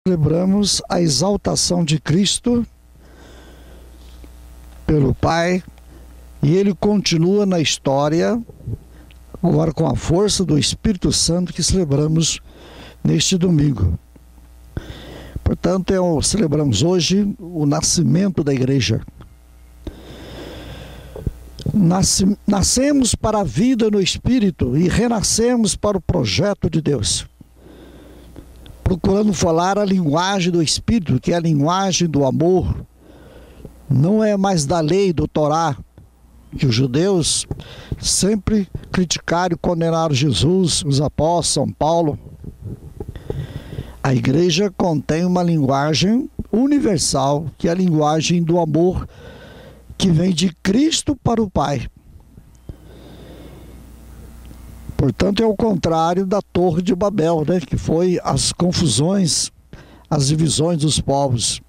Celebramos a exaltação de Cristo pelo Pai, e Ele continua na história, agora com a força do Espírito Santo que celebramos neste domingo. Portanto, celebramos hoje o nascimento da igreja. Nascemos para a vida no Espírito e renascemos para o projeto de Deus, procurando falar a linguagem do Espírito, que é a linguagem do amor. Não é mais da lei, do Torá, que os judeus sempre criticaram e condenaram Jesus, os apóstolos, São Paulo. A igreja contém uma linguagem universal, que é a linguagem do amor, que vem de Cristo para o Pai. Portanto, é o contrário da Torre de Babel, né? Que foi as confusões, as divisões dos povos.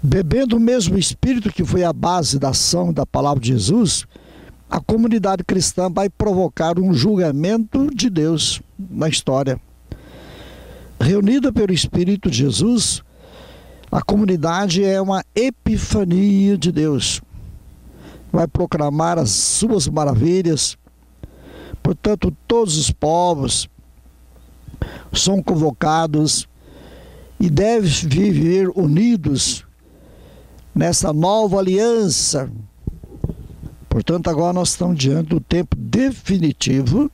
Bebendo o mesmo Espírito que foi a base da ação da palavra de Jesus, a comunidade cristã vai provocar um julgamento de Deus na história. Reunida pelo Espírito de Jesus, a comunidade é uma epifania de Deus. Vai proclamar as suas maravilhas. Portanto, todos os povos são convocados e devem viver unidos nessa nova aliança. Portanto, agora nós estamos diante do tempo definitivo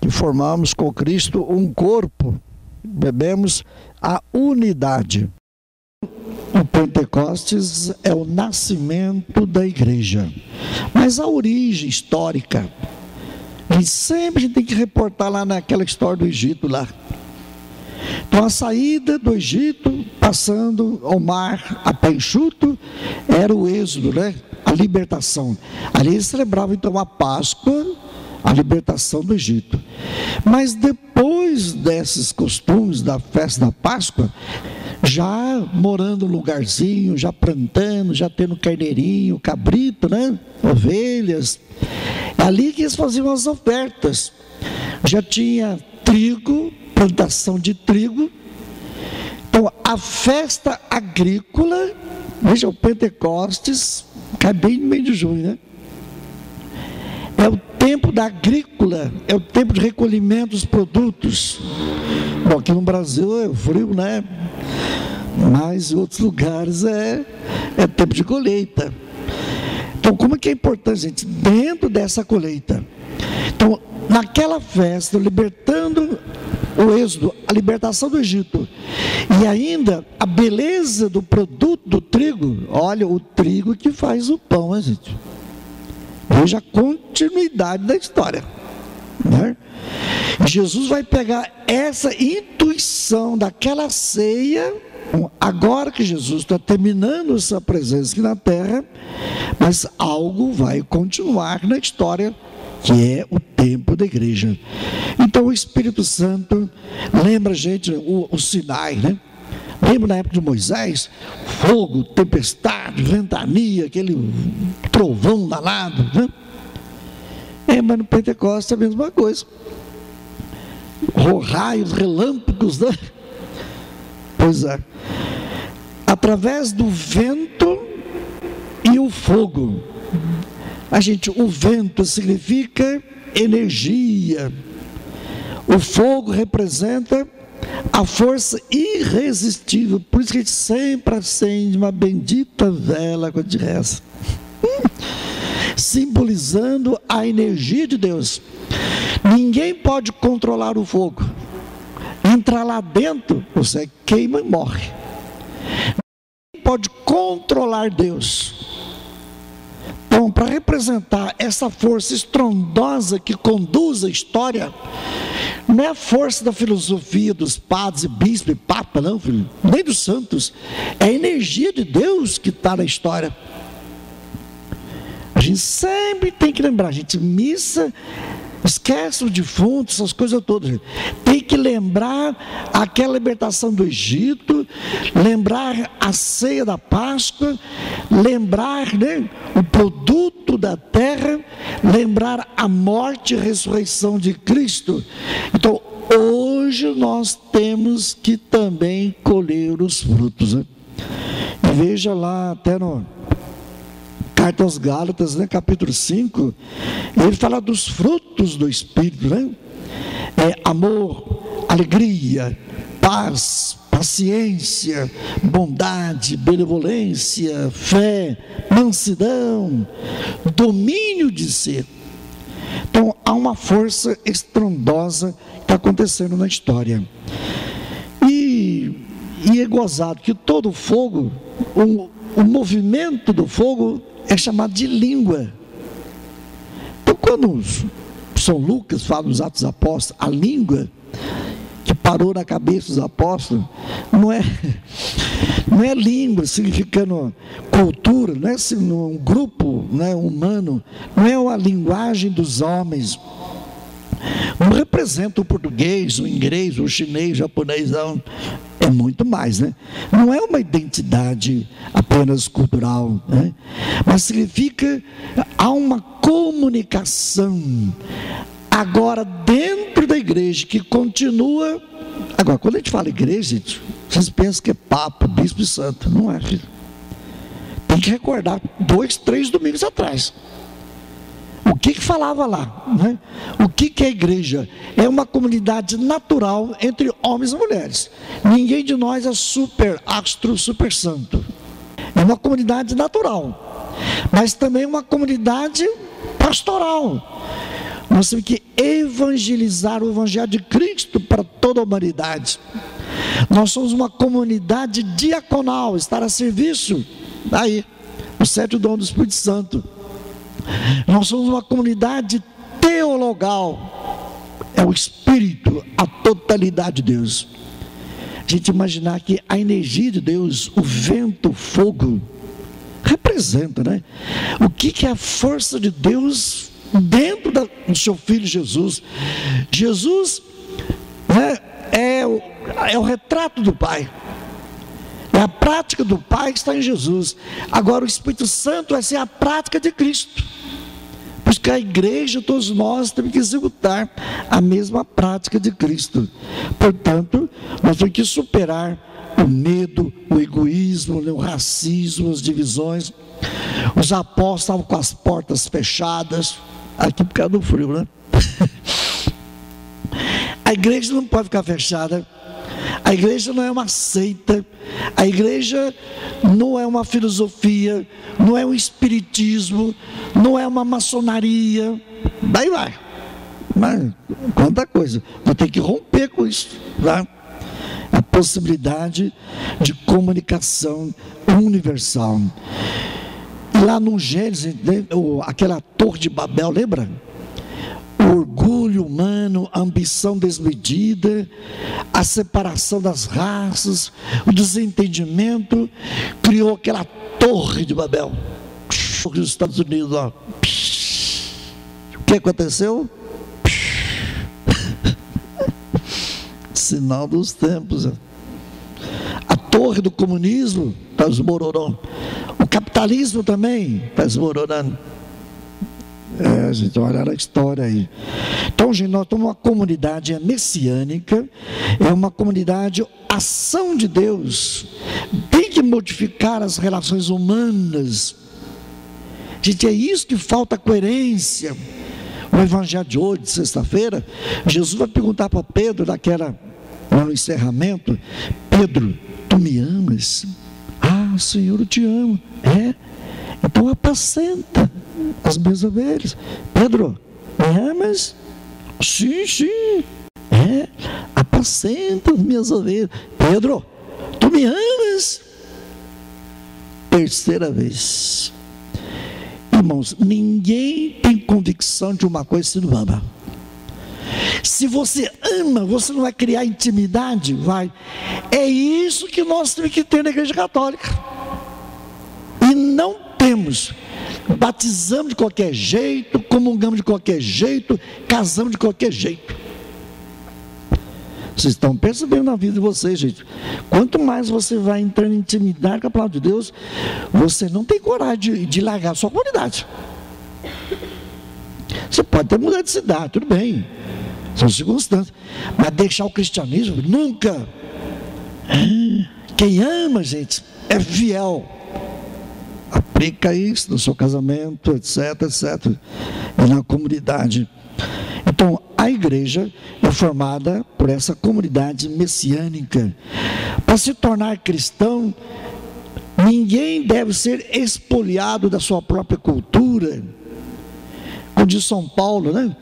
que formamos com Cristo um corpo, bebemos a unidade. O Pentecostes é o nascimento da igreja, mas a origem histórica, a gente tem que reportar lá naquela história do Egito lá. Então a saída do Egito, passando ao mar a pé enxuto, era o êxodo, né? A libertação. Ali eles celebravam então a Páscoa, a libertação do Egito. Mas depois desses costumes da festa da Páscoa, já morando no lugarzinho, já plantando, já tendo carneirinho, cabrito, né? Ovelhas. É ali que eles faziam as ofertas. Já tinha trigo, plantação de trigo. Então a festa agrícola, veja, o Pentecostes cai bem no meio de junho, né? É o tempo da agrícola, é o tempo de recolhimento dos produtos. Bom, aqui no Brasil é frio, né? Mas em outros lugares é tempo de colheita. Então, como é que é importante, gente? Dentro dessa colheita. Então, naquela festa, libertando o êxodo, a libertação do Egito, e ainda a beleza do produto do trigo. Olha, o trigo que faz o pão, né, gente? Veja a continuidade da história, né? Jesus vai pegar essa intuição daquela ceia, agora que Jesus está terminando essa presença aqui na terra, mas algo vai continuar na história, que é o tempo da igreja. Então o Espírito Santo lembra a gente o Sinai, né? Lembra na época de Moisés, fogo, tempestade, ventania, aquele trovão danado, né? Mas no Pentecostes é a mesma coisa. Raios, relâmpagos, né? Pois é. Através do vento e o fogo. O vento significa energia. O fogo representa a força irresistível. Por isso que a gente sempre acende uma bendita vela quando a gente reza. Simbolizando a energia de Deus. Ninguém pode controlar o fogo. Entrar lá dentro, você queima e morre. Ninguém pode controlar Deus. Então, para representar essa força estrondosa que conduz a história, não é a força da filosofia dos padres e bispos e papa, não, filho, nem dos santos. É a energia de Deus que está na história. A gente sempre tem que lembrar, missa, esquece o defunto, essas coisas todas, gente. Tem que lembrar aquela libertação do Egito, lembrar a ceia da Páscoa, lembrar, né, o produto da terra, lembrar a morte e ressurreição de Cristo. Então, hoje hoje nós temos que também colher os frutos, né? E veja lá, até no Carta aos Gálatas, né, capítulo 5, ele fala dos frutos do Espírito, né? Amor, alegria, paz, paciência, bondade, benevolência, fé, mansidão, domínio de si. Então há uma força estrondosa que está acontecendo na história. E é gozado que todo fogo, o movimento do fogo é chamado de língua. Então quando São Lucas fala nos Atos dos Apóstolos, a língua que parou na cabeça dos apóstolos, não é língua significando cultura, não é um grupo, né, humano, não é uma linguagem dos homens, não representa o português, o inglês, o chinês, o japonês, não. É muito mais, né? Não é uma identidade apenas cultural, né? Mas significa há uma comunicação agora dentro da igreja que continua. Agora, quando a gente fala igreja, vocês pensam que é Papa, Bispo e Santo. Não é, filho. Tem que recordar 2, 3 domingos atrás. O que falava lá, né? O que é a igreja? É uma comunidade natural entre homens e mulheres. Ninguém de nós é super astro, super santo. É uma comunidade natural, mas também uma comunidade pastoral. Nós temos que evangelizar o evangelho de Cristo para toda a humanidade. Nós somos uma comunidade diaconal, estar a serviço, aí, o 7 dom do Espírito Santo. Nós somos uma comunidade teologal, é o Espírito, a totalidade de Deus. A gente imaginar que a energia de Deus, o vento, o fogo, representa, né? O que é a força de Deus dentro do seu Filho Jesus. Jesus, né, é o retrato do Pai. É a prática do Pai que está em Jesus. Agora o Espírito Santo vai ser a prática de Cristo. Por isso que a igreja, todos nós temos que executar a mesma prática de Cristo. Portanto, nós temos que superar o medo, o egoísmo, o racismo, as divisões. Os apóstolos estavam com as portas fechadas, aqui por causa do frio, né? A igreja não pode ficar fechada. A igreja não é uma seita, a igreja não é uma filosofia, não é um espiritismo, não é uma maçonaria, daí vai. Mas quanta coisa, vou ter que romper com isso, tá? A possibilidade de comunicação universal. E lá no Gênesis, aquela torre de Babel, lembra? O orgulho humano, a ambição desmedida, a separação das raças, o desentendimento, criou aquela torre de Babel. Os Estados Unidos, ó. O que aconteceu? Sinal dos tempos. A torre do comunismo está desmoronando. O capitalismo também está desmoronando. Gente, olha a história aí. Então, gente, nós somos uma comunidade messiânica, é uma comunidade, ação de Deus, tem que modificar as relações humanas. Gente, é isso que falta coerência. No evangelho de hoje, de sexta-feira, Jesus vai perguntar para Pedro, lá no encerramento: Pedro, tu me amas? Ah, Senhor, eu te amo. Então apacenta as minhas ovelhas. Pedro, me amas? Sim, sim. Apacenta as minhas ovelhas. Pedro, tu me amas? Terceira vez. Irmãos, ninguém tem convicção de uma coisa se não ama. Se você ama, você não vai criar intimidade? Vai. É isso que nós temos que ter na Igreja Católica. E não temos. Batizamos de qualquer jeito, comungamos de qualquer jeito, casamos de qualquer jeito. Vocês estão percebendo na vida de vocês, gente. Quanto mais você vai entrando em intimidade com a palavra de Deus, você não tem coragem de largar a sua comunidade. Você pode até mudar de cidade, tudo bem. São circunstâncias. Mas deixar o cristianismo, nunca. Quem ama, gente, é fiel. Aplica isso no seu casamento, etc, etc. E na comunidade. Então, a igreja é formada por essa comunidade messiânica. Para se tornar cristão, ninguém deve ser expoliado da sua própria cultura. Como diz São Paulo, né?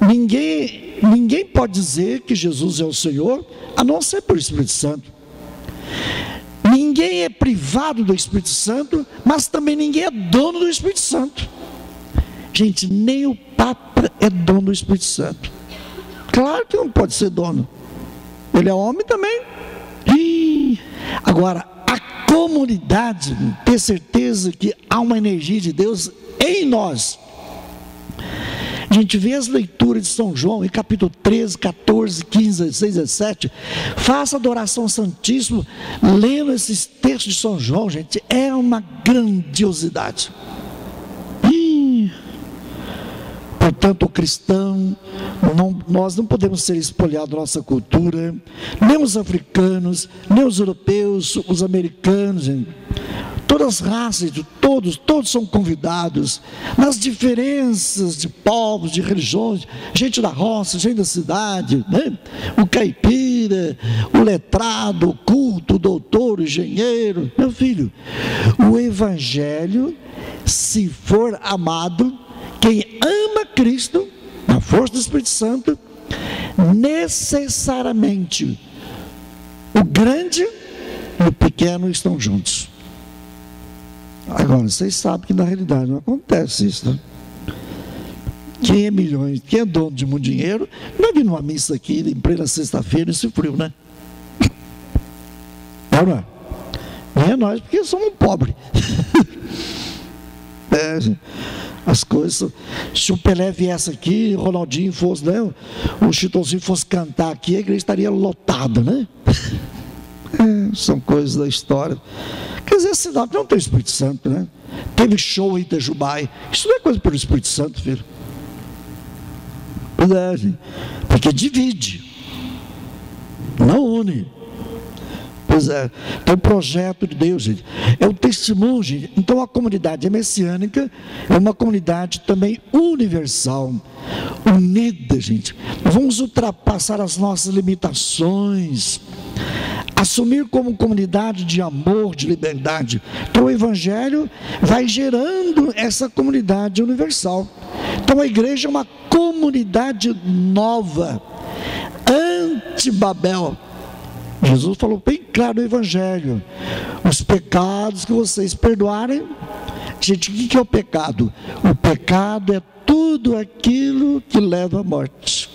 Ninguém pode dizer que Jesus é o Senhor, a não ser pelo Espírito Santo. Ninguém é privado do Espírito Santo, mas também ninguém é dono do Espírito Santo. Gente, nem o Papa é dono do Espírito Santo. Claro que não pode ser dono. Ele é homem também. Agora, a comunidade, ter certeza que há uma energia de Deus em nós. A gente vê as leituras de São João, em capítulo 13, 14, 15, 16, 17. Faça adoração ao Santíssimo, lendo esses textos de São João, gente. É uma grandiosidade. Portanto, o cristão, nós não podemos ser espalhados da nossa cultura, nem os africanos, nem os europeus, os americanos, gente. Todas as raças, todos são convidados, nas diferenças de povos, de religiões, gente da roça, gente da cidade, né? O caipira, o letrado, o culto, o doutor, o engenheiro. Meu filho, o evangelho, se for amado, quem ama Cristo, na força do Espírito Santo, necessariamente o grande e o pequeno estão juntos. Agora, vocês sabem que na realidade não acontece isso, né? Quem é milhões, quem é dono de muito dinheiro, não vir numa missa aqui em plena sexta-feira nesse frio, né? Não é? Nem é nós, porque somos pobres. As coisas, se o Pelé viesse aqui, o Ronaldinho fosse, né, o Chitãozinho fosse cantar aqui, a igreja estaria lotada, né? São coisas da história. Quer dizer, a cidade não tem Espírito Santo, né? Teve show em Itajubai. Isso não é coisa pelo Espírito Santo, filho. Porque divide, não une. Pois é, então o projeto de Deus, gente, é o testemunho, gente. Então a comunidade messiânica é uma comunidade também universal, unida, gente. Vamos ultrapassar as nossas limitações, assumir como comunidade de amor, de liberdade. Então o Evangelho vai gerando essa comunidade universal. Então a igreja é uma comunidade nova, anti-Babel. Jesus falou bem claro no Evangelho: os pecados que vocês perdoarem. Gente, o que é o pecado? O pecado é tudo aquilo que leva à morte,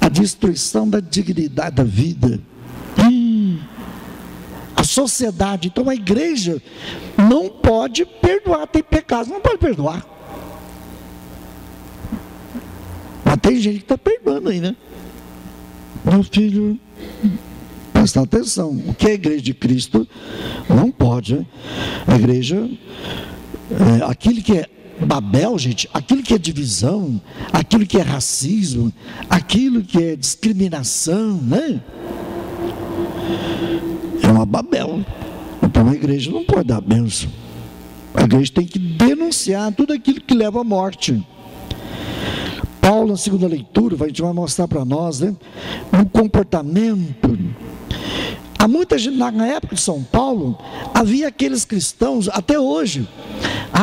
a destruição da dignidade da vida. A sociedade, então a igreja não pode perdoar, tem pecados, não pode perdoar. Mas tem gente que está perdoando aí, né? Meu filho, presta atenção, o que é a igreja de Cristo não pode, né? A igreja, aquilo que é Babel, gente, aquilo que é divisão, aquilo que é racismo, aquilo que é discriminação, né? É uma Babel. Então a igreja não pode dar bênção. A igreja tem que denunciar tudo aquilo que leva à morte. Paulo, na segunda leitura, a gente vai mostrar para nós, né, um comportamento. Há muita gente, na época de São Paulo, havia aqueles cristãos, até hoje,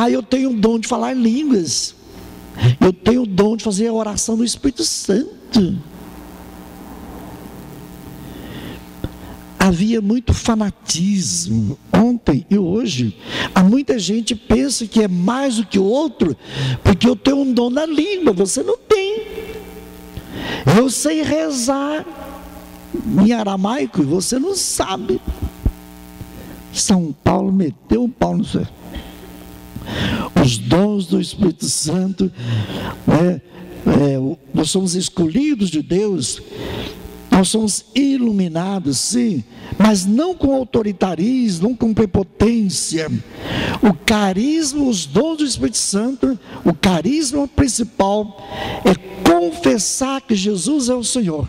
eu tenho o dom de falar línguas, eu tenho o dom de fazer a oração do Espírito Santo. Havia muito fanatismo ontem e hoje. Há muita gente que pensa que é mais do que o outro, porque eu tenho um dom na língua, você não tem. Eu sei rezar em aramaico e você não sabe. São Paulo meteu o pau no céu. Os dons do Espírito Santo, nós somos escolhidos de Deus. Nós somos iluminados, sim, mas não com autoritarismo, não com prepotência. O carisma, os dons do Espírito Santo, o carisma principal é confessar que Jesus é o Senhor